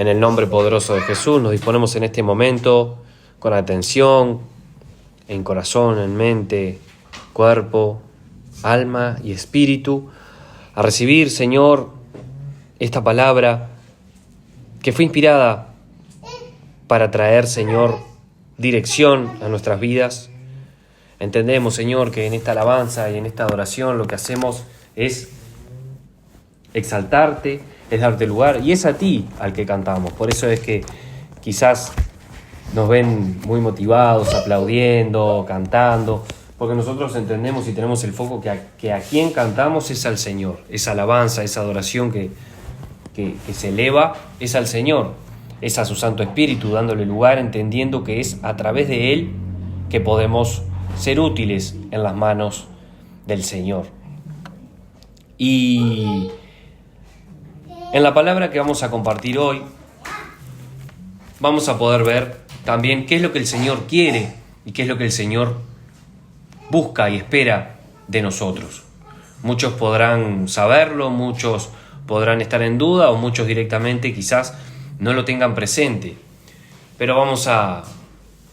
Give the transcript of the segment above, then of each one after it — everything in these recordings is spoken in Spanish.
En el nombre poderoso de Jesús nos disponemos en este momento con atención, en corazón, en mente, cuerpo, alma y espíritu, a recibir, Señor, esta palabra que fue inspirada para traer, Señor, dirección a nuestras vidas. Entendemos, Señor, que en esta alabanza y en esta adoración lo que hacemos es exaltarte, es darte lugar, y es a ti al que cantamos. Por eso es que quizás nos ven muy motivados, aplaudiendo, cantando, porque nosotros entendemos y tenemos el foco que a quien cantamos es al Señor. Esa alabanza, esa adoración que se eleva es al Señor, es a su Santo Espíritu, dándole lugar, entendiendo que es a través de Él que podemos ser útiles en las manos del Señor. Y en la palabra que vamos a compartir hoy, vamos a poder ver también qué es lo que el Señor quiere y qué es lo que el Señor busca y espera de nosotros. Muchos podrán saberlo, muchos podrán estar en duda o muchos directamente quizás no lo tengan presente. Pero vamos a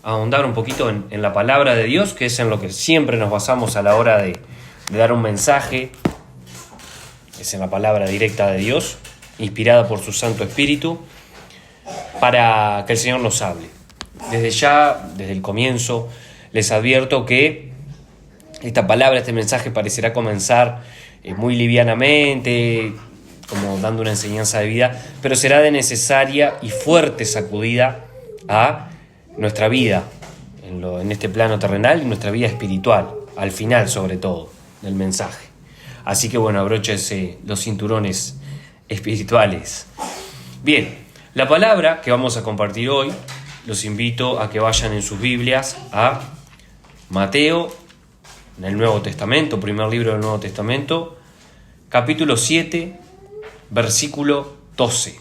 ahondar un poquito en la palabra de Dios, que es en lo que siempre nos basamos a la hora de dar un mensaje. Es en la palabra directa de Dios, inspirada por su Santo Espíritu, para que el Señor nos hable. Desde ya, desde el comienzo, les advierto que esta palabra, este mensaje parecerá comenzar muy livianamente, como dando una enseñanza de vida, pero será de necesaria y fuerte sacudida a nuestra vida, en este plano terrenal y nuestra vida espiritual, al final sobre todo, del mensaje. Así que bueno, abróchense los cinturones espirituales. Bien, la palabra que vamos a compartir hoy, los invito a que vayan en sus Biblias a Mateo, en el Nuevo Testamento, primer libro del Nuevo Testamento, capítulo 7, versículo 12.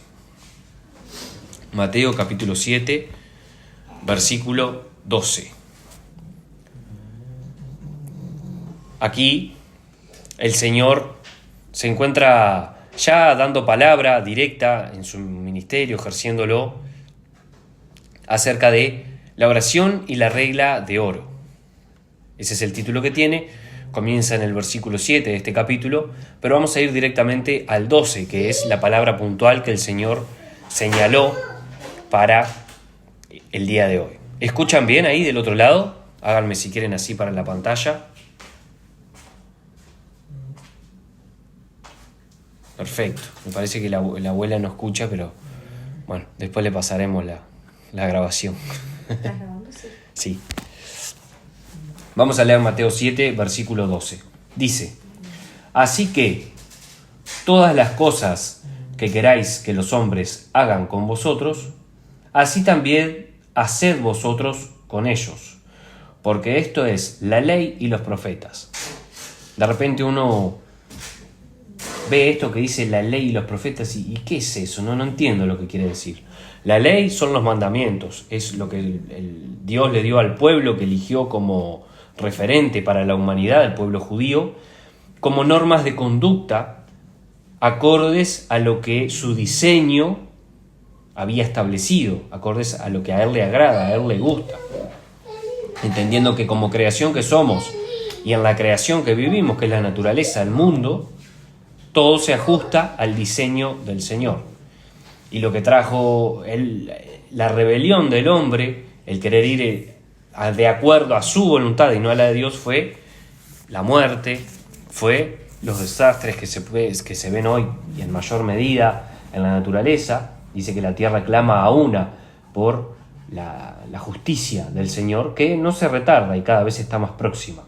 Mateo capítulo 7, versículo 12. Aquí el Señor se encuentra ya dando palabra directa en su ministerio, ejerciéndolo, acerca de la oración y la regla de oro. Ese es el título que tiene, comienza en el versículo 7 de este capítulo, pero vamos a ir directamente al 12, que es la palabra puntual que el Señor señaló para el día de hoy. ¿Escuchan bien ahí del otro lado? Háganme si quieren así para la pantalla. Perfecto, me parece que la abuela no escucha, pero bueno, después le pasaremos la grabación. ¿Estás grabando? Sí. Vamos a leer Mateo 7, versículo 12. Dice: así que todas las cosas que queráis que los hombres hagan con vosotros, así también haced vosotros con ellos, porque esto es la ley y los profetas. De repente uno ve esto que dice la ley y los profetas y ¿qué es eso? No entiendo lo que quiere decir. La ley son los mandamientos, es lo que Dios le dio al pueblo que eligió como referente para la humanidad, el pueblo judío, como normas de conducta acordes a lo que su diseño había establecido, acordes a lo que a Él le agrada, a Él le gusta, entendiendo que como creación que somos y en la creación que vivimos, que es la naturaleza, el mundo, todo se ajusta al diseño del Señor. Y lo que trajo la rebelión del hombre, el querer ir de acuerdo a su voluntad y no a la de Dios, fue la muerte, fue los desastres que se ven hoy y en mayor medida en la naturaleza. Dice que la tierra clama a una por la justicia del Señor, que no se retarda y cada vez está más próxima.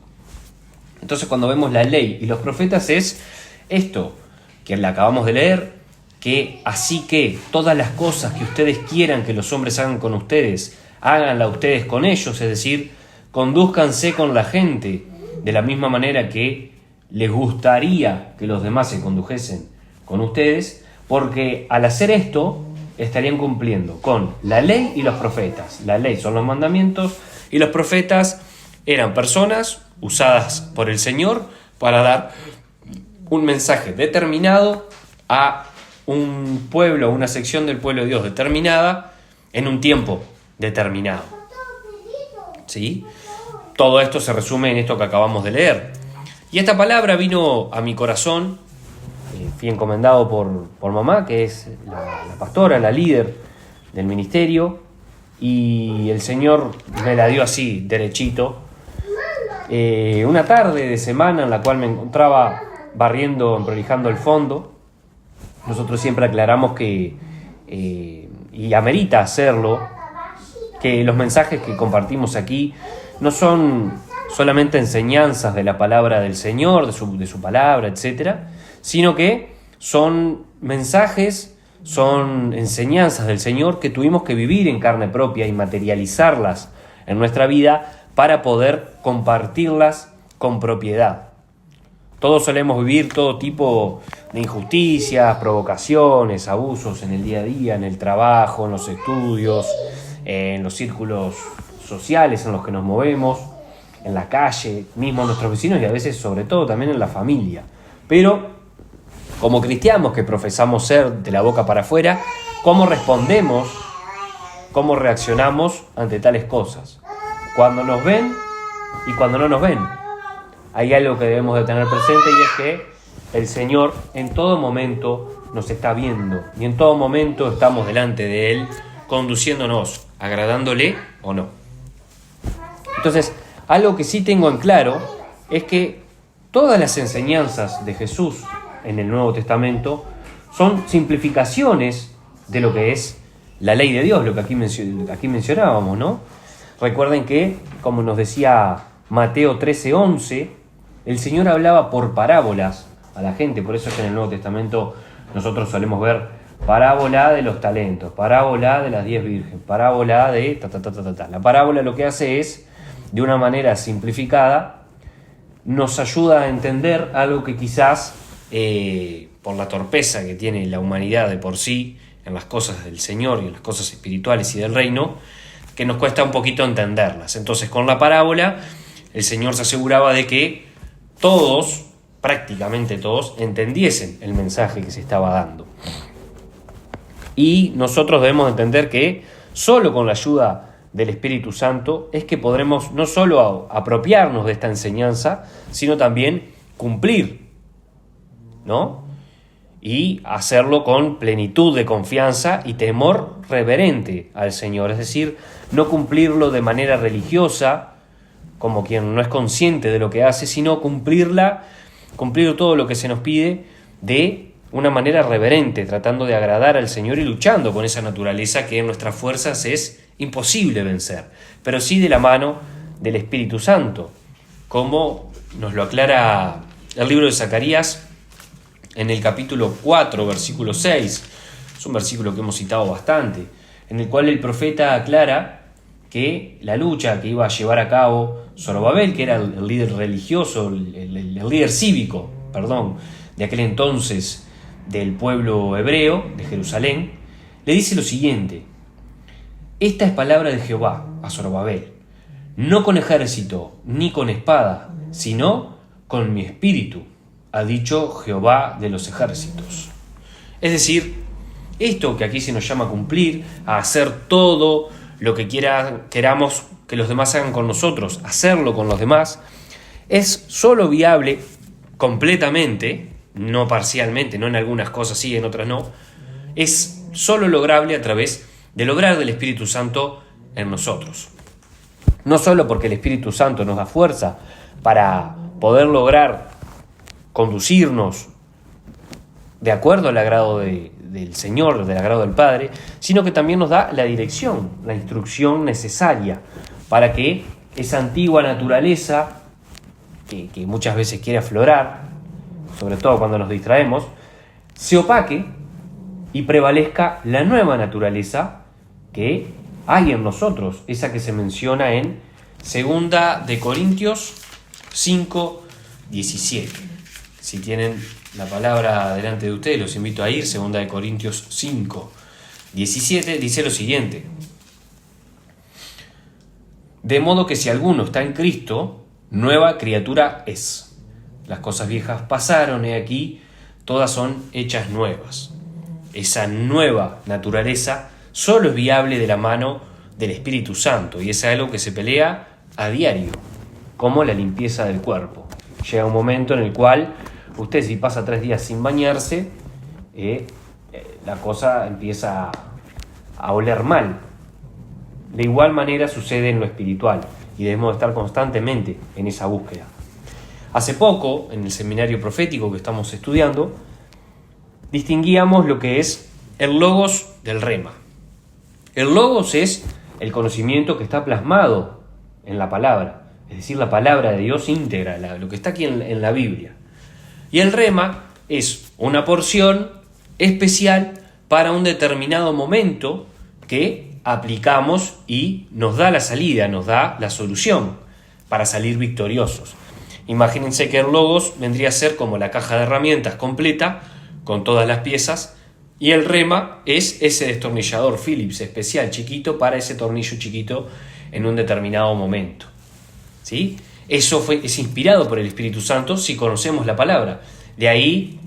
Entonces cuando vemos la ley y los profetas es esto que le acabamos de leer, que así que todas las cosas que ustedes quieran que los hombres hagan con ustedes, háganla ustedes con ellos, es decir, condúzcanse con la gente de la misma manera que les gustaría que los demás se condujesen con ustedes, porque al hacer esto estarían cumpliendo con la ley y los profetas. La ley son los mandamientos y los profetas eran personas usadas por el Señor para dar un mensaje determinado a un pueblo, una sección del pueblo de Dios determinada en un tiempo determinado. ¿Sí? Todo esto se resume en esto que acabamos de leer. Y esta palabra vino a mi corazón, fui encomendado por mamá, que es la pastora, la líder del ministerio, y el Señor me la dio así, derechito. Una tarde de semana en la cual me encontraba barriendo, emprolijando el fondo. Nosotros siempre aclaramos que, y amerita hacerlo, que los mensajes que compartimos aquí no son solamente enseñanzas de la palabra del Señor, de su palabra, etcétera, sino que son mensajes, son enseñanzas del Señor que tuvimos que vivir en carne propia y materializarlas en nuestra vida para poder compartirlas con propiedad. Todos solemos vivir todo tipo de injusticias, provocaciones, abusos en el día a día, en el trabajo, en los estudios, en los círculos sociales en los que nos movemos, en la calle, mismo nuestros vecinos y a veces sobre todo también en la familia. Pero como cristianos que profesamos ser de la boca para afuera, ¿cómo respondemos, cómo reaccionamos ante tales cosas? Cuando nos ven y cuando no nos ven. Hay algo que debemos de tener presente y es que el Señor en todo momento nos está viendo y en todo momento estamos delante de Él conduciéndonos, agradándole o no. Entonces, algo que sí tengo en claro es que todas las enseñanzas de Jesús en el Nuevo Testamento son simplificaciones de lo que es la ley de Dios, lo que aquí mencionábamos, ¿no? Recuerden que, como nos decía Mateo 13:11, el Señor hablaba por parábolas a la gente, por eso es que en el Nuevo Testamento nosotros solemos ver parábola de los talentos, parábola de las 10 vírgenes, parábola de La parábola lo que hace es, de una manera simplificada, nos ayuda a entender algo que quizás, por la torpeza que tiene la humanidad de por sí en las cosas del Señor y en las cosas espirituales y del reino, que nos cuesta un poquito entenderlas. Entonces, con la parábola, el Señor se aseguraba de que todos, prácticamente todos, entendiesen el mensaje que se estaba dando. Y nosotros debemos entender que solo con la ayuda del Espíritu Santo es que podremos no solo apropiarnos de esta enseñanza, sino también cumplir, ¿no? Y hacerlo con plenitud de confianza y temor reverente al Señor. Es decir, no cumplirlo de manera religiosa, como quien no es consciente de lo que hace, sino cumplir todo lo que se nos pide de una manera reverente, tratando de agradar al Señor y luchando con esa naturaleza que en nuestras fuerzas es imposible vencer, pero sí de la mano del Espíritu Santo, como nos lo aclara el libro de Zacarías en el capítulo 4, versículo 6. Es un versículo que hemos citado bastante, en el cual el profeta aclara que la lucha que iba a llevar a cabo Zorobabel, que era el líder religioso, el líder cívico, de aquel entonces del pueblo hebreo de Jerusalén, le dice lo siguiente: esta es palabra de Jehová a Zorobabel, no con ejército ni con espada, sino con mi espíritu, ha dicho Jehová de los ejércitos. Es decir, esto que aquí se nos llama cumplir, a hacer todo lo que queramos que los demás hagan con nosotros, hacerlo con los demás, es solo viable completamente, no parcialmente, no en algunas cosas sí, en otras no, es solo lograble a través del obrar del Espíritu Santo en nosotros. No solo porque el Espíritu Santo nos da fuerza para poder lograr conducirnos de acuerdo al agrado del Señor, del agrado del Padre, sino que también nos da la dirección, la instrucción necesaria para que esa antigua naturaleza que muchas veces quiere aflorar, sobre todo cuando nos distraemos, se opaque y prevalezca la nueva naturaleza que hay en nosotros, esa que se menciona en 2 de Corintios 5:17. Si tienen la palabra delante de ustedes, los invito a ir. 2 de Corintios 5:17 dice lo siguiente: de modo que si alguno está en Cristo, nueva criatura es. Las cosas viejas pasaron, he aquí, todas son hechas nuevas. esa nueva naturaleza solo es viable de la mano del Espíritu Santo, y es algo que se pelea a diario, como la limpieza del cuerpo. Llega un momento en el cual usted, si pasa 3 días sin bañarse, la cosa empieza a oler mal. De igual manera sucede en lo espiritual, y debemos estar constantemente en esa búsqueda. Hace poco, en el seminario profético que estamos estudiando, distinguíamos lo que es el logos del rema. El logos es el conocimiento que está plasmado en la palabra, es decir, la palabra de Dios íntegra, lo que está aquí en la Biblia. Y el rema es una porción especial para un determinado momento que aplicamos y nos da la salida, nos da la solución para salir victoriosos. Imagínense que el logos vendría a ser como la caja de herramientas completa, con todas las piezas, y el rema es ese destornillador Phillips especial, chiquito, para ese tornillo chiquito en un determinado momento. ¿Sí? Eso es inspirado por el Espíritu Santo si conocemos la palabra. De ahí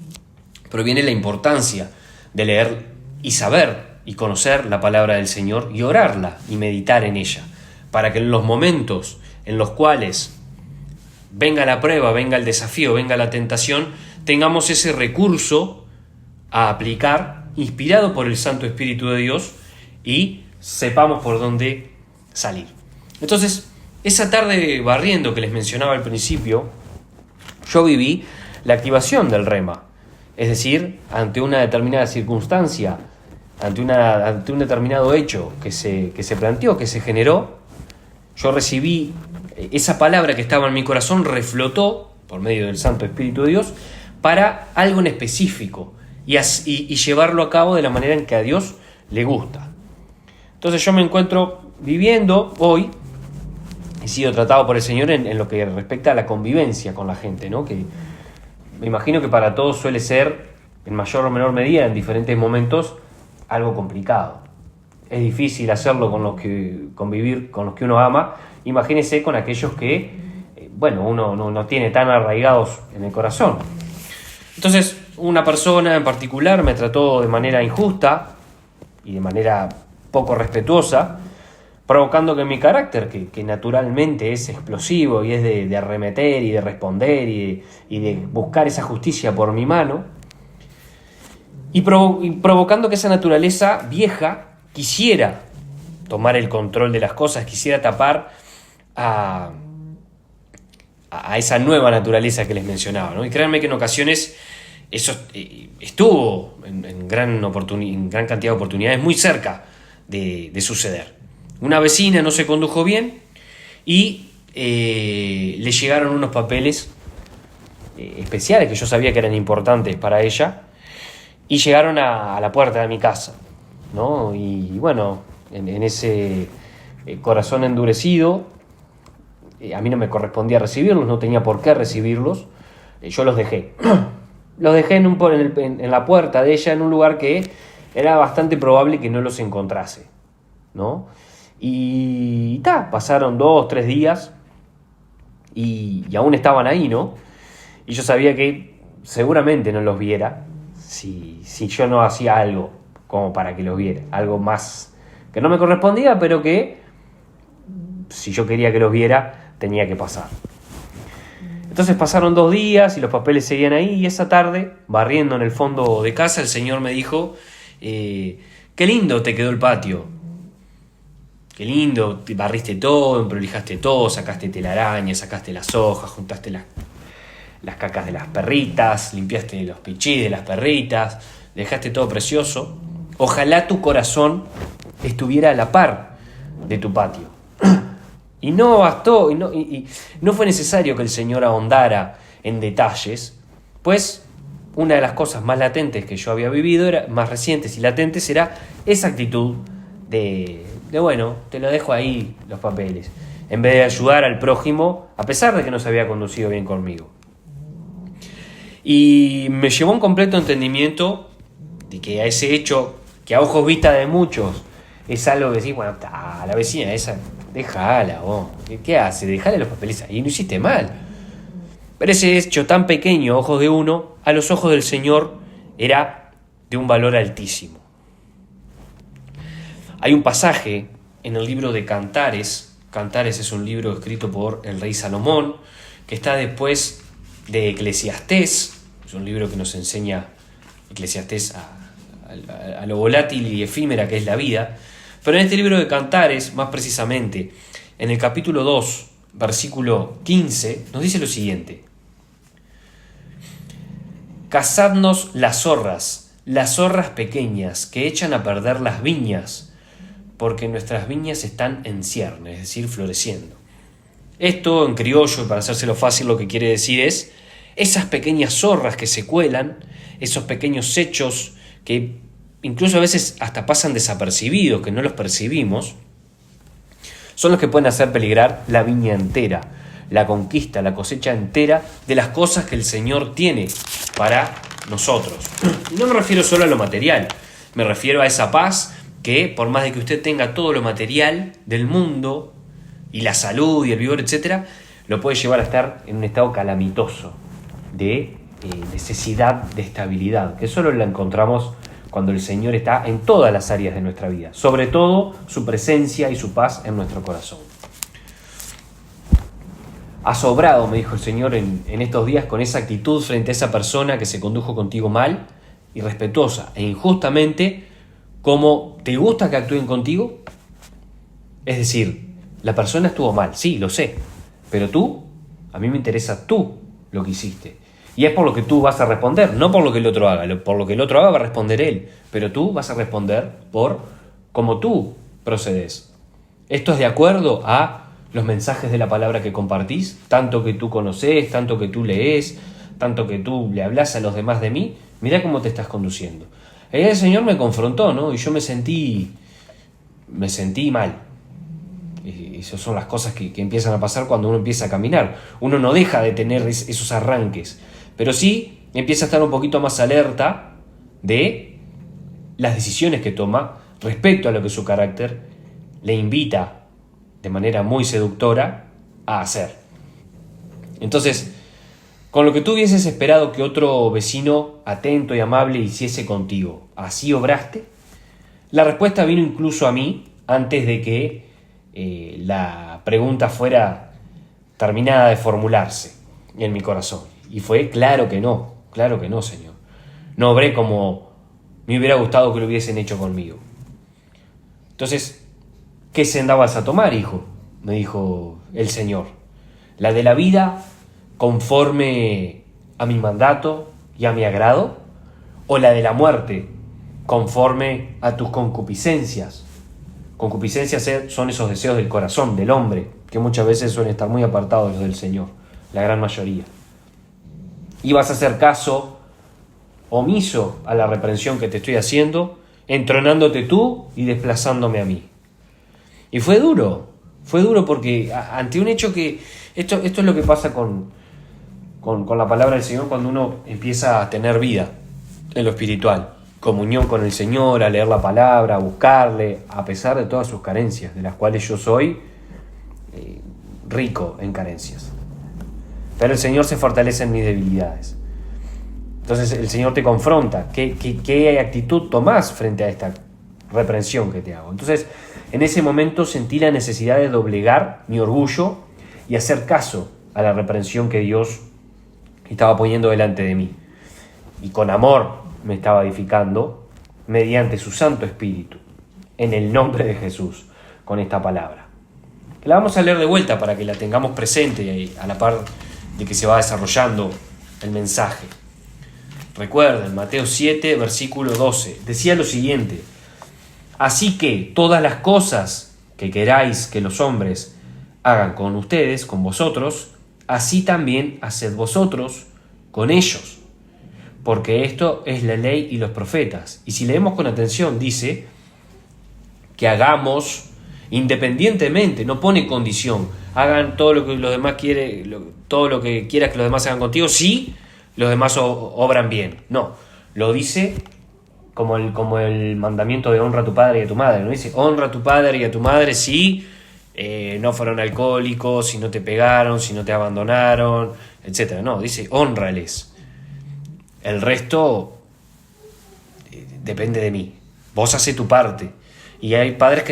proviene la importancia de leer y saber y conocer la palabra del Señor y orarla y meditar en ella, para que en los momentos en los cuales venga la prueba, venga el desafío, venga la tentación, tengamos ese recurso a aplicar, inspirado por el Santo Espíritu de Dios, y sepamos por dónde salir. Entonces, esa tarde barriendo que les mencionaba al principio, yo viví la activación del rema. Es decir, ante una determinada circunstancia, ante un determinado hecho que se planteó, que se generó, yo recibí esa palabra que estaba en mi corazón, reflotó por medio del Santo Espíritu de Dios para algo en específico y llevarlo a cabo de la manera en que a Dios le gusta. Entonces yo me encuentro viviendo hoy, he sido tratado por el Señor en lo que respecta a la convivencia con la gente, ¿no? Que me imagino que para todos suele ser, en mayor o menor medida, en diferentes momentos, algo complicado. Es difícil hacerlo con los que convivir con los que uno ama. Imagínese con aquellos que, uno no tiene tan arraigados en el corazón. Entonces, una persona en particular me trató de manera injusta y de manera poco respetuosa, provocando que mi carácter, que naturalmente es explosivo y es de arremeter y de responder y de buscar esa justicia por mi mano, y provocando que esa naturaleza vieja quisiera tomar el control de las cosas, quisiera tapar a esa nueva naturaleza que les mencionaba, ¿no? Y créanme que en ocasiones eso estuvo en gran cantidad de oportunidades muy cerca de suceder. Una vecina no se condujo bien y le llegaron unos papeles especiales que yo sabía que eran importantes para ella, y llegaron a la puerta de mi casa, ¿no? Y bueno, en ese corazón endurecido, a mí no me correspondía recibirlos, no tenía por qué recibirlos, yo los dejé. Los dejé en la puerta de ella, en un lugar que era bastante probable que no los encontrase, ¿no? Y pasaron 2 o 3 días y aún estaban ahí, ¿no? Y yo sabía que seguramente no los viera si yo no hacía algo como para que los viera, algo más que no me correspondía, pero que si yo quería que los viera tenía que pasar. Entonces pasaron 2 días y los papeles seguían ahí, y esa tarde, barriendo en el fondo de casa, el Señor me dijo, qué lindo te quedó el patio, qué lindo, te barriste todo, emprolijaste todo, sacaste telarañas, sacaste las hojas, juntaste las cacas de las perritas, limpiaste los pichís de las perritas, dejaste todo precioso. Ojalá tu corazón estuviera a la par de tu patio. Y no bastó, y no fue necesario que el Señor ahondara en detalles, pues una de las cosas más latentes que yo había vivido, más recientes y latentes, era esa actitud de bueno, te lo dejo ahí los papeles, en vez de ayudar al prójimo, a pesar de que no se había conducido bien conmigo. Y me llevó un completo entendimiento de que a ese hecho, que a ojos vista de muchos es algo que decís, bueno, la vecina esa, déjala vos, ¿qué hace? Dejale los papeles ahí, no hiciste mal. Pero ese hecho tan pequeño a ojos de uno, a los ojos del Señor era de un valor altísimo. Hay un pasaje en el libro de Cantares. Cantares es un libro escrito por el rey Salomón, que está después de Eclesiastés. Es un libro que nos enseña Eclesiastés a lo volátil y efímera que es la vida. Pero en este libro de Cantares, más precisamente, en el capítulo 2, versículo 15, nos dice lo siguiente: cazadnos las zorras pequeñas que echan a perder las viñas, porque nuestras viñas están en cierne, es decir, floreciendo. Esto en criollo, para hacérselo fácil, lo que quiere decir es esas pequeñas zorras que se cuelan, esos pequeños hechos que incluso a veces hasta pasan desapercibidos, que no los percibimos, son los que pueden hacer peligrar la viña entera, la conquista, la cosecha entera de las cosas que el Señor tiene para nosotros. Y no me refiero solo a lo material, me refiero a esa paz que, por más de que usted tenga todo lo material del mundo, y la salud y el vigor, etc., lo puede llevar a estar en un estado calamitoso de necesidad de estabilidad, que solo la encontramos cuando el Señor está en todas las áreas de nuestra vida, sobre todo su presencia y su paz en nuestro corazón. Asobrado, me dijo el Señor en estos días, con esa actitud frente a esa persona que se condujo contigo mal, irrespetuosa e injustamente, ¿cómo te gusta que actúen contigo? Es decir, la persona estuvo mal, sí, lo sé, pero a mí me interesa tú lo que hiciste. Y es por lo que tú vas a responder, no por lo que el otro haga. Por lo que el otro haga va a responder él, pero tú vas a responder por cómo tú procedes. ¿Esto es de acuerdo a los mensajes de la palabra que compartís? Tanto que tú conoces, tanto que tú lees, tanto que tú le hablas a los demás de mí. Mirá cómo te estás conduciendo. El Señor me confrontó, ¿no? Y yo me sentí mal. Y esas son las cosas que empiezan a pasar cuando uno empieza a caminar. Uno no deja de tener esos arranques, pero sí empieza a estar un poquito más alerta de las decisiones que toma respecto a lo que su carácter le invita de manera muy seductora a hacer. Entonces, con lo que tú hubieses esperado que otro vecino atento y amable hiciese contigo, ¿así obraste? La respuesta vino incluso a mí antes de que la pregunta fuera terminada de formularse en mi corazón. Y fue claro que no, Señor. No obré como me hubiera gustado que lo hubiesen hecho conmigo. Entonces, ¿qué senda vas a tomar, hijo?, me dijo el Señor. ¿La de la vida conforme a mi mandato y a mi agrado? ¿O la de la muerte conforme a tus concupiscencias? Concupiscencias son esos deseos del corazón, del hombre, que muchas veces suelen estar muy apartados del Señor, la gran mayoría. Y vas a hacer caso omiso a la reprensión que te estoy haciendo, entronándote tú y desplazándome a mí. Y fue duro porque ante un hecho que... Esto es lo que pasa con la palabra del Señor cuando uno empieza a tener vida en lo espiritual. Comunión con el Señor, a leer la palabra, a buscarle, a pesar de todas sus carencias, de las cuales yo soy rico en carencias. Pero el Señor se fortalece en mis debilidades. Entonces el Señor te confronta. ¿Qué actitud tomás frente a esta reprensión que te hago? Entonces, en ese momento sentí la necesidad de doblegar mi orgullo y hacer caso a la reprensión que Dios estaba poniendo delante de mí. Y con amor me estaba edificando mediante su Santo Espíritu, en el nombre de Jesús, con esta palabra. La vamos a leer de vuelta para que la tengamos presente a la par de que se va desarrollando el mensaje. Recuerden, Mateo 7, versículo 12, decía lo siguiente: así que todas las cosas que queráis que los hombres hagan con ustedes, con vosotros, así también haced vosotros con ellos, porque esto es la ley y los profetas. Y si leemos con atención, dice que hagamos independientemente, no pone condición, hagan todo lo que los demás todo lo que quieras que los demás hagan contigo, si los demás obran bien. No, lo dice como el mandamiento de honra a tu padre y a tu madre, ¿no? Dice, honra a tu padre y a tu madre si no fueron alcohólicos, si no te pegaron, si no te abandonaron, etc. No, dice, hónrales. El resto depende de mí. Vos hacé tu parte. Y hay padres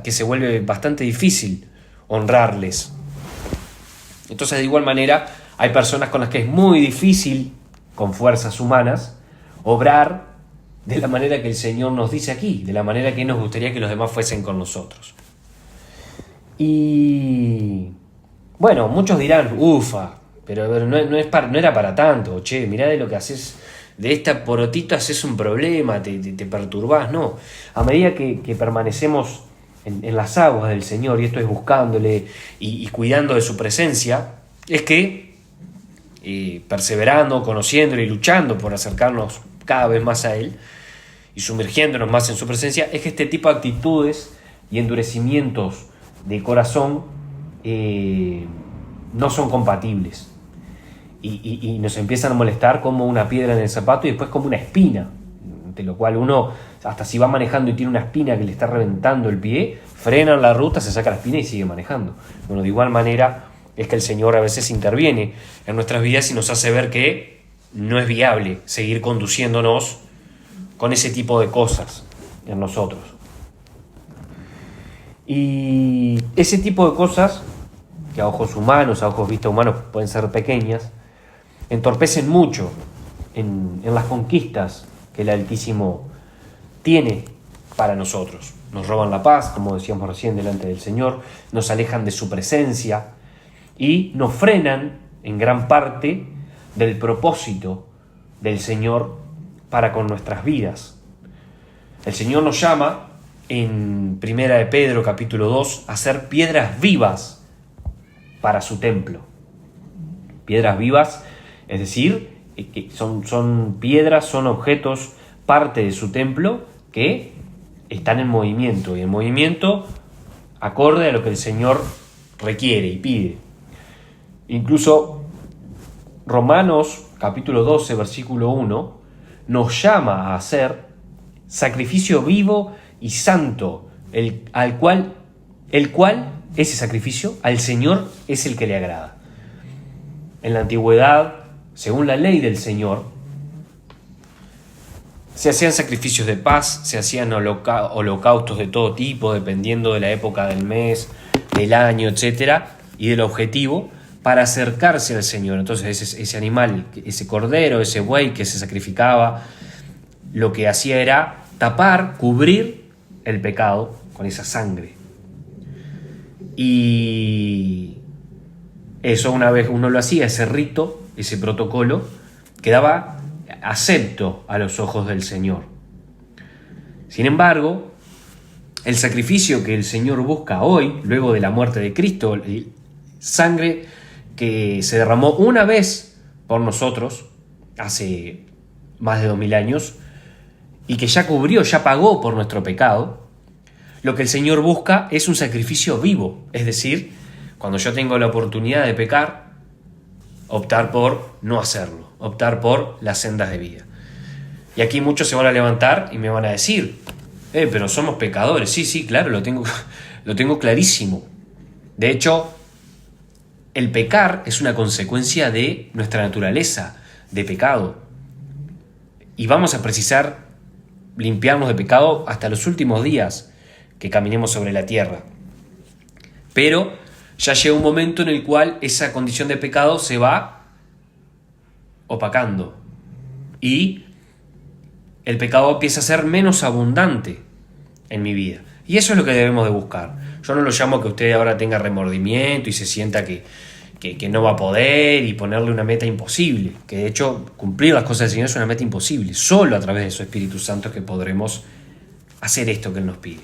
que se vuelve bastante difícil honrarles. Entonces, de igual manera, hay personas con las que es muy difícil, con fuerzas humanas, obrar de la manera que el Señor nos dice aquí, de la manera que nos gustaría que los demás fuesen con nosotros. Y bueno, muchos dirán, ufa, pero no era para tanto, che, mirá de lo que haces, de esta porotita haces un problema, te perturbás. No, a medida que permanecemos en las aguas del Señor, y esto es buscándole y cuidando de su presencia, es que perseverando, conociéndole y luchando por acercarnos cada vez más a Él y sumergiéndonos más en su presencia, es que este tipo de actitudes y endurecimientos de corazón no son compatibles y nos empiezan a molestar como una piedra en el zapato y después como una espina, de lo cual uno, hasta si va manejando y tiene una espina que le está reventando el pie, frena en la ruta, se saca la espina y sigue manejando. Bueno, de igual manera es que el Señor a veces interviene en nuestras vidas y nos hace ver que no es viable seguir conduciéndonos con ese tipo de cosas en nosotros. Y ese tipo de cosas, que a ojos humanos, a ojos vista humanos pueden ser pequeñas, entorpecen mucho en las conquistas que el Altísimo tiene para nosotros. Nos roban la paz, como decíamos recién, delante del Señor, nos alejan de su presencia y nos frenan en gran parte del propósito del Señor para con nuestras vidas. El Señor nos llama en 1 de Pedro capítulo 2 a ser piedras vivas para su templo. Piedras vivas, es decir, que son piedras, son objetos, parte de su templo que están en movimiento, y en movimiento acorde a lo que el Señor requiere y pide. Incluso Romanos capítulo 12 versículo 1 nos llama a hacer sacrificio vivo y santo, el cual ese sacrificio al Señor es el que le agrada. En la antigüedad, según la ley del Señor, se hacían sacrificios de paz, se hacían holocaustos de todo tipo, dependiendo de la época del mes, del año, etcétera, y del objetivo para acercarse al Señor. Entonces ese animal, ese cordero, ese buey que se sacrificaba, lo que hacía era tapar, cubrir el pecado con esa sangre. Y eso, una vez uno lo hacía, ese rito, ese protocolo, quedaba acepto a los ojos del Señor. Sin embargo, el sacrificio que el Señor busca hoy, luego de la muerte de Cristo, sangre que se derramó una vez por nosotros, hace más de 2000 años, y que ya cubrió, ya pagó por nuestro pecado, lo que el Señor busca es un sacrificio vivo. Es decir, cuando yo tengo la oportunidad de pecar, optar por no hacerlo, optar por las sendas de vida. Y aquí muchos se van a levantar y me van a decir, pero somos pecadores. Sí, claro, lo tengo clarísimo. De hecho, el pecar es una consecuencia de nuestra naturaleza de pecado. Y vamos a precisar limpiarnos de pecado hasta los últimos días que caminemos sobre la tierra. Pero ya llega un momento en el cual esa condición de pecado se va opacando y el pecado empieza a ser menos abundante en mi vida. Y eso es lo que debemos de buscar. Yo no lo llamo que usted ahora tenga remordimiento y se sienta que no va a poder y ponerle una meta imposible, que de hecho cumplir las cosas del Señor es una meta imposible. Solo a través de su Espíritu Santo que podremos hacer esto que Él nos pide.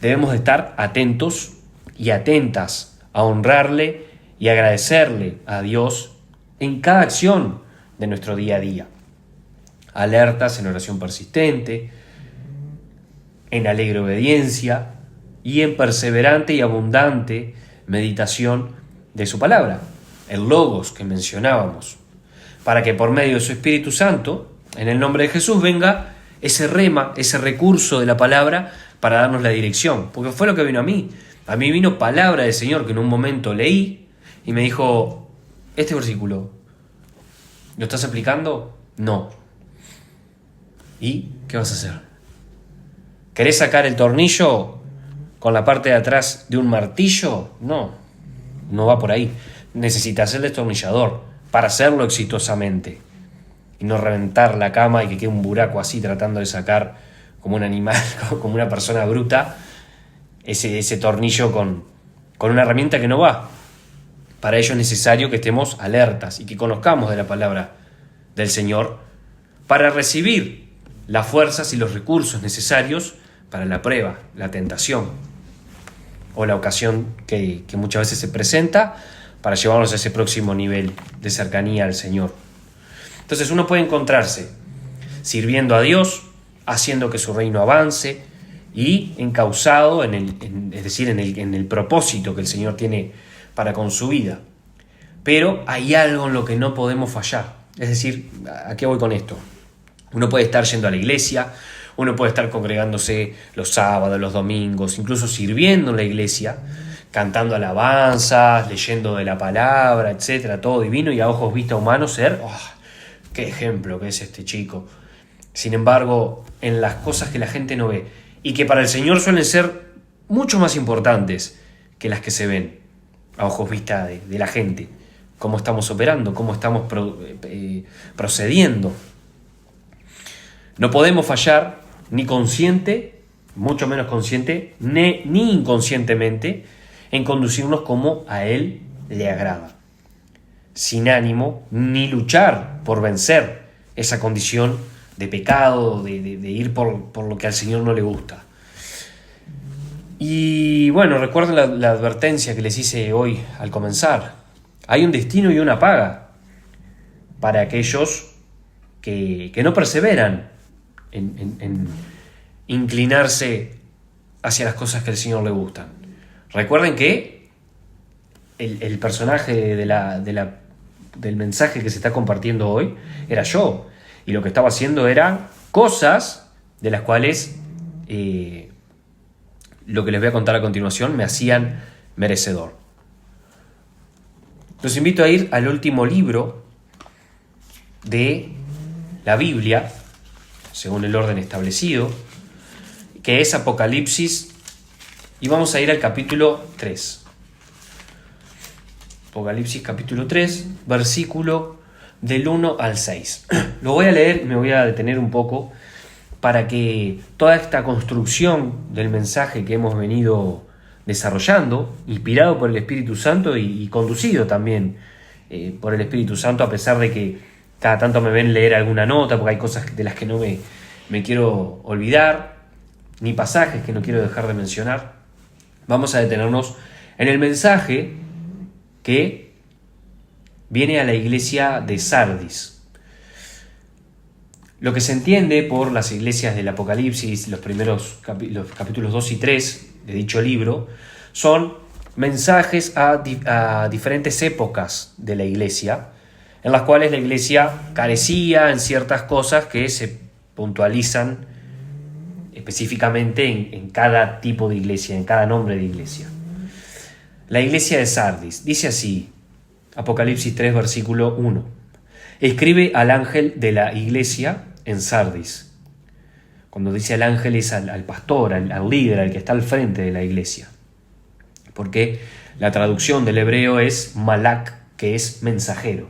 Debemos de estar atentos y atentas a honrarle y agradecerle a Dios en cada acción de nuestro día a día. Alertas en oración persistente, en alegre obediencia y en perseverante y abundante meditación de su palabra, el Logos que mencionábamos, para que por medio de su Espíritu Santo, en el nombre de Jesús, venga ese rema, ese recurso de la palabra para darnos la dirección, porque fue lo que vino a mí. A mí vino palabra del Señor que en un momento leí y me dijo, este versículo, ¿lo estás aplicando? No. ¿Y qué vas a hacer? ¿Querés sacar el tornillo con la parte de atrás de un martillo? No, no va por ahí. Necesitas el destornillador para hacerlo exitosamente y no reventar la cama y que quede un buraco así tratando de sacar como un animal, como una persona bruta, ese tornillo con una herramienta que no va. Para ello es necesario que estemos alertas y que conozcamos de la palabra del Señor para recibir las fuerzas y los recursos necesarios para la prueba, la tentación o la ocasión que muchas veces se presenta para llevarnos a ese próximo nivel de cercanía al Señor. Entonces uno puede encontrarse sirviendo a Dios, haciendo que su reino avance y encauzado en el propósito que el Señor tiene para con su vida. Pero hay algo en lo que no podemos fallar. Es decir, ¿a qué voy con esto? Uno puede estar yendo a la iglesia, uno puede estar congregándose los sábados, los domingos, incluso sirviendo en la iglesia, cantando alabanzas, leyendo de la palabra, etcétera, todo divino, y a ojos vista humanos ser, qué ejemplo que es este chico. Sin embargo, en las cosas que la gente no ve y que para el Señor suelen ser mucho más importantes que las que se ven a ojos vista de la gente, cómo estamos operando, cómo estamos procediendo. No podemos fallar ni consciente, mucho menos consciente, ni inconscientemente en conducirnos como a Él le agrada, sin ánimo ni luchar por vencer esa condición de pecado, de ir por lo que al Señor no le gusta. Y bueno, recuerden la advertencia que les hice hoy al comenzar. Hay un destino y una paga para aquellos que no perseveran en inclinarse hacia las cosas que al Señor le gustan. Recuerden que el personaje del mensaje que se está compartiendo hoy era yo, y lo que estaba haciendo eran cosas de las cuales lo que les voy a contar a continuación me hacían merecedor. Los invito a ir al último libro de la Biblia, según el orden establecido, que es Apocalipsis, y vamos a ir al capítulo 3. Apocalipsis capítulo 3, versículo del 1 al 6. Lo voy a leer, me voy a detener un poco para que toda esta construcción del mensaje que hemos venido desarrollando, inspirado por el Espíritu Santo y conducido también por el Espíritu Santo, a pesar de que cada tanto me ven leer alguna nota, porque hay cosas de las que no me quiero olvidar, ni pasajes que no quiero dejar de mencionar. Vamos a detenernos en el mensaje que viene a la iglesia de Sardis. Lo que se entiende por las iglesias del Apocalipsis, los capítulos 2 y 3 de dicho libro, son mensajes a diferentes épocas de la iglesia, en las cuales la iglesia carecía en ciertas cosas que se puntualizan específicamente en cada tipo de iglesia, en cada nombre de iglesia. La iglesia de Sardis dice así, Apocalipsis 3, versículo 1. Escribe al ángel de la iglesia en Sardis. Cuando dice al ángel es al pastor, al líder, al que está al frente de la iglesia. Porque la traducción del hebreo es malak, que es mensajero.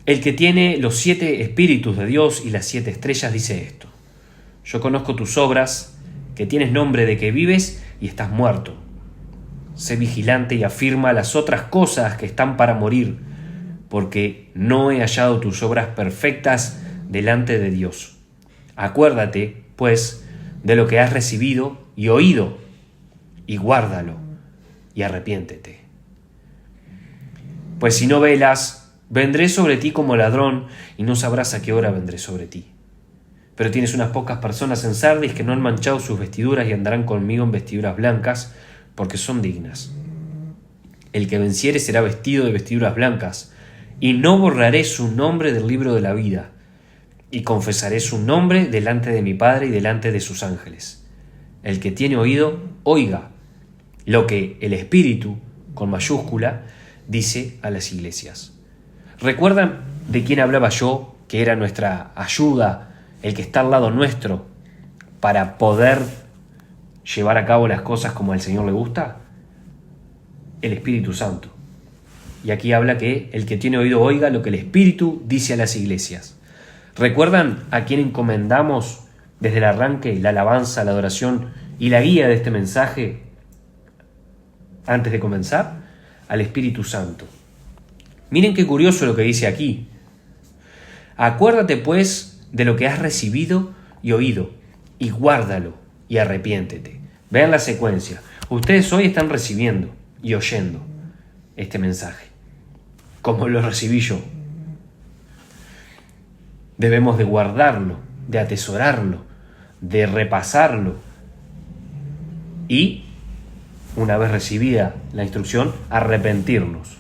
El que tiene los 7 espíritus de Dios y las 7 estrellas dice esto. Yo conozco tus obras, que tienes nombre de que vives y estás muerto. Sé vigilante y afirma las otras cosas que están para morir, porque no he hallado tus obras perfectas delante de Dios. Acuérdate, pues, de lo que has recibido y oído, y guárdalo, y arrepiéntete. Pues si no velas, vendré sobre ti como ladrón, y no sabrás a qué hora vendré sobre ti. Pero tienes unas pocas personas en Sardis que no han manchado sus vestiduras y andarán conmigo en vestiduras blancas, porque son dignas. El que venciere será vestido de vestiduras blancas, y no borraré su nombre del libro de la vida, y confesaré su nombre delante de mi Padre y delante de sus ángeles. El que tiene oído, oiga lo que el Espíritu, con mayúscula, dice a las iglesias. ¿Recuerdan de quién hablaba yo que era nuestra ayuda, el que está al lado nuestro para poder llevar a cabo las cosas como al Señor le gusta? El Espíritu Santo. Y aquí habla que el que tiene oído oiga lo que el Espíritu dice a las iglesias. ¿Recuerdan a quién encomendamos desde el arranque la alabanza, la adoración y la guía de este mensaje antes de comenzar? Al Espíritu Santo. Miren qué curioso lo que dice aquí. Acuérdate pues de lo que has recibido y oído, y guárdalo y arrepiéntete. Vean la secuencia. Ustedes hoy están recibiendo y oyendo este mensaje, como lo recibí yo. Debemos de guardarlo, de atesorarlo, de repasarlo y, una vez recibida la instrucción, arrepentirnos,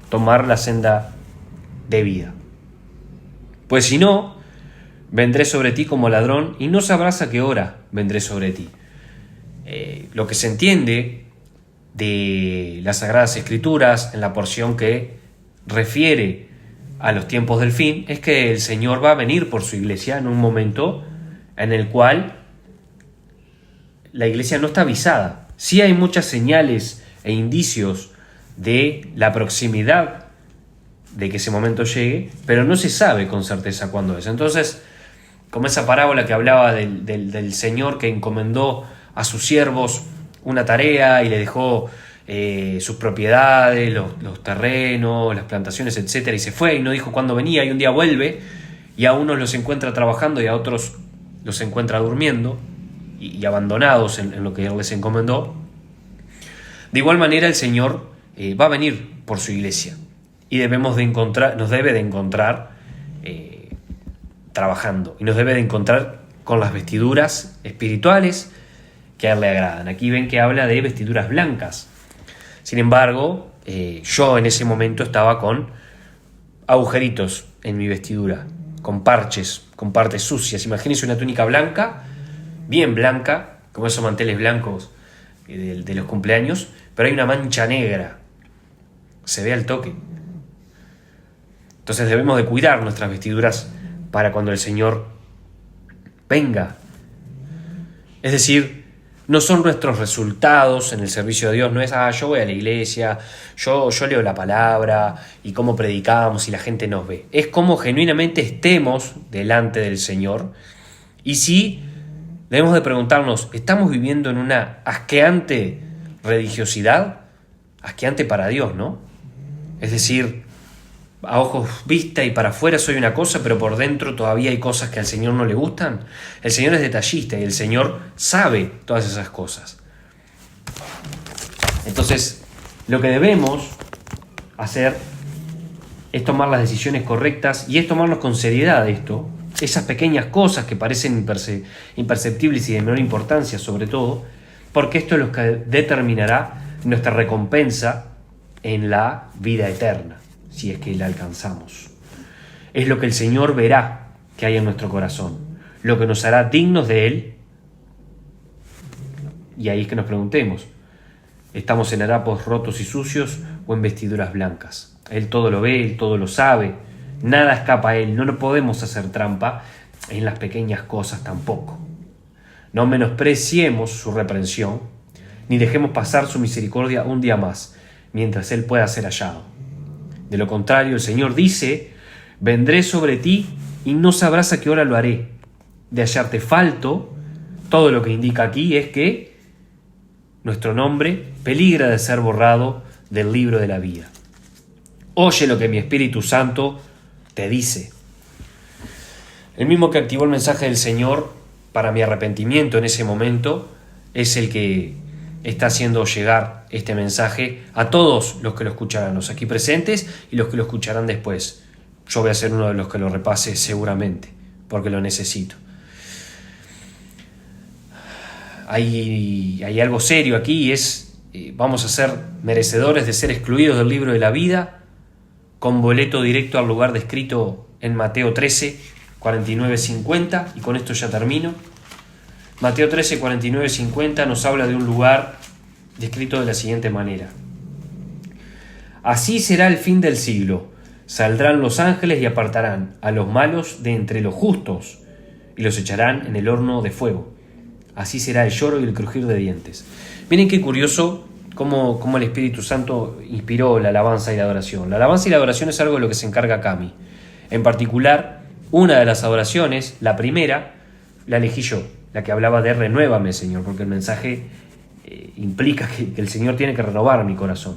tomar la senda de vida. Pues si no, vendré sobre ti como ladrón y no sabrás a qué hora vendré sobre ti. Lo que se entiende de las Sagradas Escrituras en la porción que refiere a los tiempos del fin es que el Señor va a venir por su iglesia en un momento en el cual la iglesia no está avisada. Sí hay muchas señales e indicios de la proximidad de que ese momento llegue, pero no se sabe con certeza cuándo es. Entonces, como esa parábola que hablaba del Señor que encomendó a sus siervos una tarea y le dejó sus propiedades, los terrenos, las plantaciones, etcétera, y se fue y no dijo cuándo venía, y un día vuelve y a unos los encuentra trabajando y a otros los encuentra durmiendo y abandonados en lo que Él les encomendó. De igual manera el Señor va a venir por su iglesia y nos debe de encontrar trabajando, y nos debe de encontrar con las vestiduras espirituales que a Él le agradan. Aquí ven que habla de vestiduras blancas. Sin embargo, yo en ese momento estaba con agujeritos en mi vestidura, con parches, con partes sucias. Imagínense una túnica blanca, bien blanca, como esos manteles blancos de los cumpleaños, pero hay una mancha negra, se ve al toque. Entonces debemos de cuidar nuestras vestiduras para cuando el Señor venga. Es decir, no son nuestros resultados en el servicio de Dios, no es, yo voy a la iglesia, yo leo la palabra y cómo predicamos y la gente nos ve. Es cómo genuinamente estemos delante del Señor. Y sí, debemos de preguntarnos, ¿estamos viviendo en una asqueante religiosidad? Asqueante para Dios, ¿no? Es decir, a ojos vista y para afuera soy una cosa, pero por dentro todavía hay cosas que al Señor no le gustan. El Señor es detallista y el Señor sabe todas esas cosas. Entonces, lo que debemos hacer es tomar las decisiones correctas y es tomarnos con seriedad esto. Esas pequeñas cosas que parecen imperceptibles y de menor importancia sobre todo, porque esto es lo que determinará nuestra recompensa en la vida eterna, si es que la alcanzamos. Es lo que el Señor verá que hay en nuestro corazón, lo que nos hará dignos de Él. Y ahí es que nos preguntemos, ¿estamos en harapos rotos y sucios o en vestiduras blancas? Él todo lo ve, Él todo lo sabe, nada escapa a Él, no podemos hacer trampa en las pequeñas cosas tampoco. No menospreciemos su reprensión, ni dejemos pasar su misericordia un día más, mientras Él pueda ser hallado. De lo contrario, el Señor dice, vendré sobre ti y no sabrás a qué hora lo haré. De hallarte falto, todo lo que indica aquí es que nuestro nombre peligra de ser borrado del libro de la vida. Oye lo que mi Espíritu Santo te dice. El mismo que activó el mensaje del Señor para mi arrepentimiento en ese momento es el que está haciendo llegar este mensaje a todos los que lo escucharán, los aquí presentes y los que lo escucharán después. Yo voy a ser uno de los que lo repase seguramente, porque lo necesito. Hay algo serio aquí y es, vamos a ser merecedores de ser excluidos del libro de la vida con boleto directo al lugar descrito en Mateo 13, 49, 50, y con esto ya termino. Mateo 13, 49, 50 nos habla de un lugar descrito de la siguiente manera. Así será el fin del siglo. Saldrán los ángeles y apartarán a los malos de entre los justos y los echarán en el horno de fuego. Así será el lloro y el crujir de dientes. Miren qué curioso cómo el Espíritu Santo inspiró la alabanza y la adoración. La alabanza y la adoración es algo de lo que se encarga Cami. En particular, una de las adoraciones, la primera, la elegí yo, la que hablaba de renuévame, Señor, porque el mensaje implica que el Señor tiene que renovar mi corazón.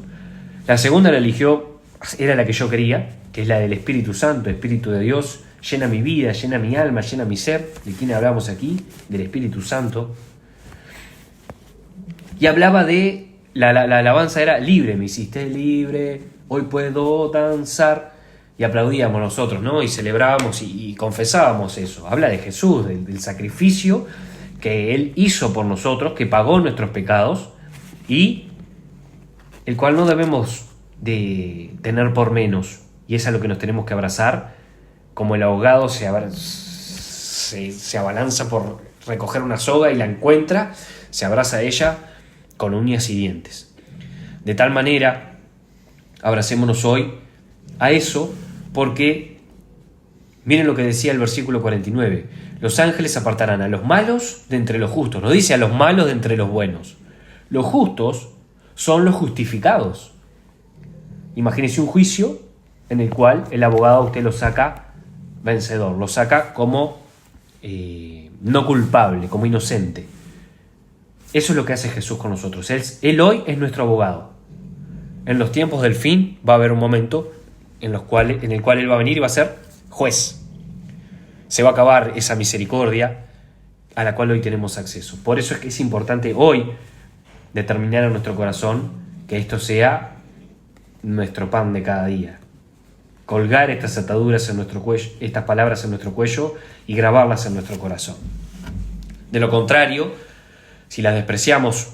La segunda la eligió, era la que yo quería, que es la del Espíritu Santo, Espíritu de Dios, llena mi vida, llena mi alma, llena mi ser. ¿De quién hablamos aquí? Del Espíritu Santo. Y hablaba de, la alabanza era libre, me hiciste libre, hoy puedo danzar. Y aplaudíamos nosotros, ¿no? Y celebrábamos y confesábamos eso. Habla de Jesús, del sacrificio que Él hizo por nosotros, que pagó nuestros pecados y el cual no debemos de tener por menos. Y es a lo que nos tenemos que abrazar, como el ahogado se abalanza por recoger una soga y la encuentra, se abraza a ella con uñas y dientes. De tal manera, abracémonos hoy a eso, porque miren lo que decía el versículo 49. Los ángeles apartarán a los malos de entre los justos. No dice a los malos de entre los buenos. Los justos son los justificados. Imagínese un juicio en el cual el abogado a usted lo saca vencedor, lo saca como no culpable, como inocente. Eso es lo que hace Jesús con nosotros. Él hoy es nuestro abogado. En los tiempos del fin va a haber un momento en el cual Él va a venir y va a ser juez. Se va a acabar esa misericordia a la cual hoy tenemos acceso. Por eso es que es importante hoy determinar en nuestro corazón que esto sea nuestro pan de cada día. Colgar estas ataduras en nuestro cuello, estas palabras en nuestro cuello y grabarlas en nuestro corazón. De lo contrario, si las despreciamos,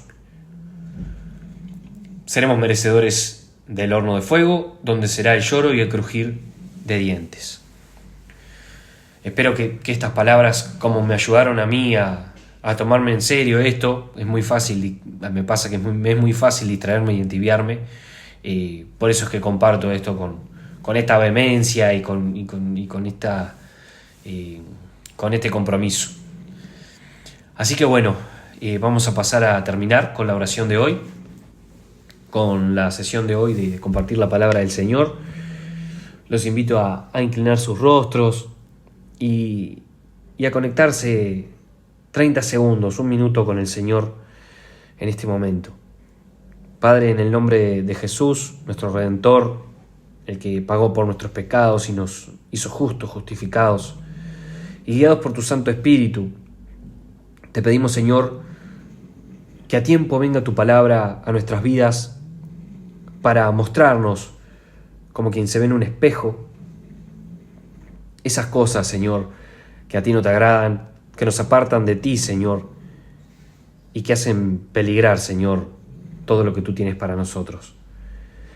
seremos merecedores del horno de fuego, donde será el lloro y el crujir de dientes. Espero que estas palabras, como me ayudaron a mí a tomarme en serio esto, es muy fácil, me pasa que es muy fácil distraerme y entibiarme, por eso es que comparto esto con esta vehemencia y con este compromiso. Así que bueno, vamos a pasar a terminar con la oración de hoy, con la sesión de hoy de compartir la palabra del Señor. Los invito a inclinar sus rostros y a conectarse 30 segundos, un minuto con el Señor en este momento. Padre, en el nombre de Jesús, nuestro Redentor, el que pagó por nuestros pecados y nos hizo justos, justificados, y guiados por tu Santo Espíritu, te pedimos, Señor, que a tiempo venga tu palabra a nuestras vidas para mostrarnos, como quien se ve en un espejo, esas cosas, Señor, que a ti no te agradan, que nos apartan de ti, Señor, y que hacen peligrar, Señor, todo lo que tú tienes para nosotros.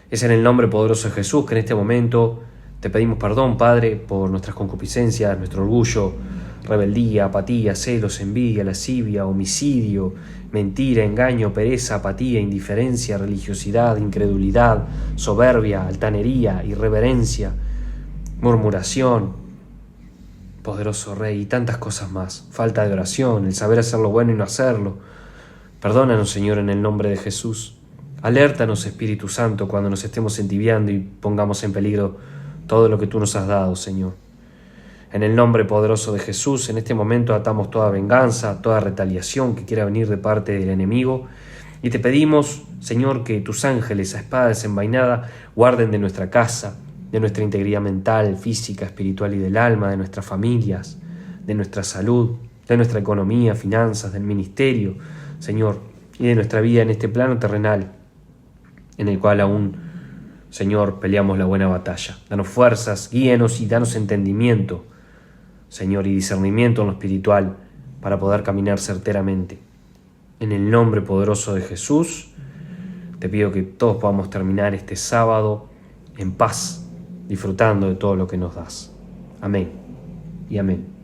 Es en el nombre poderoso de Jesús que en este momento te pedimos perdón, Padre, por nuestras concupiscencias, nuestro orgullo, rebeldía, apatía, celos, envidia, lascivia, homicidio, mentira, engaño, pereza, apatía, indiferencia, religiosidad, incredulidad, soberbia, altanería, irreverencia, murmuración, poderoso Rey, y tantas cosas más. Falta de oración, el saber hacer lo bueno y no hacerlo. Perdónanos, Señor, en el nombre de Jesús. Alértanos, Espíritu Santo, cuando nos estemos entibiando y pongamos en peligro todo lo que tú nos has dado, Señor. En el nombre poderoso de Jesús, en este momento atamos toda venganza, toda retaliación que quiera venir de parte del enemigo, y te pedimos, Señor, que tus ángeles a espada desenvainada guarden de nuestra casa, de nuestra integridad mental, física, espiritual y del alma, de nuestras familias, de nuestra salud, de nuestra economía, finanzas, del ministerio, Señor, y de nuestra vida en este plano terrenal, en el cual aún, Señor, peleamos la buena batalla. Danos fuerzas, guíenos y danos entendimiento, Señor, y discernimiento en lo espiritual para poder caminar certeramente. En el nombre poderoso de Jesús, te pido que todos podamos terminar este sábado en paz, disfrutando de todo lo que nos das. Amén y amén.